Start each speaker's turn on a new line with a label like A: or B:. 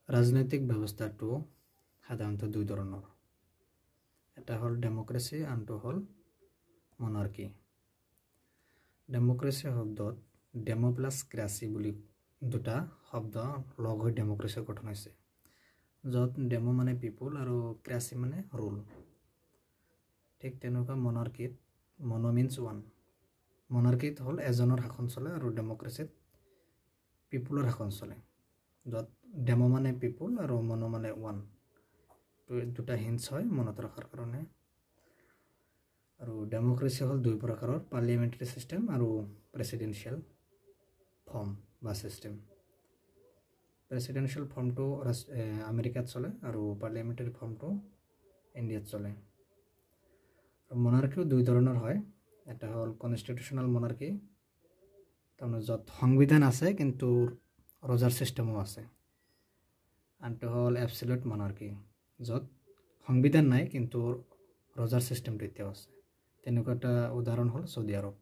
A: ৰাজনৈতিক ব্যৱস্থাটো সাধাৰণতে দুই ধৰণৰ এটা হ'ল ডেমক্ৰেসি আনটো হ'ল মনাৰ্কি ডেমক্ৰেসি শব্দত ডেমো প্লাস ক্ৰাসি বুলি দুটা শব্দ লগ হৈ ডেমক্ৰেসি গঠন হৈছে য'ত ডেমো মানে পিপল আৰু ক্ৰাসি মানে ৰুল ঠিক তেনেকুৱা মনাৰ্কিত মনো মিন্স ওৱান মনাৰ্কিত হ'ল এজনৰ শাসন চলে আৰু ডেমক্ৰেসিত পিপলৰ শাসন চলে য'ত ডেমো মানে পিপল আৰু মনো মানে ওৱান তো দুটা হিন্স হয় মনত ৰাখাৰ কাৰণে আৰু ডেমক্ৰেসি হ'ল দুই প্ৰকাৰৰ পাৰ্লিয়ামেণ্টাৰী সিস্টেম আৰু প্ৰেসিডেন্সিয়েল ফৰ্ম বা সিস্টেম প্ৰেসিডেন্সিয়েল ফৰ্মটো আমেৰিকাত চলে আৰু পাৰ্লিয়ামেণ্টাৰী ফৰ্মটো ইণ্ডিয়াত চলে মনাৰ্কিও দুই ধৰণৰ হয় এটা হ'ল কনষ্টিটিউশনাল মনাৰ্কি তাৰমানে য'ত সংবিধান আছে কিন্তু ৰজাৰ সিস্টেমও আছে আনটো হ'ল এবসলিউট মনাৰ্কি য'ত সংবিধান নাই কিন্তু ৰজাৰ সিস্টেমটো এতিয়াও আছে তেনেকুৱা এটা উদাহৰণ হ'ল সৌদি আৰব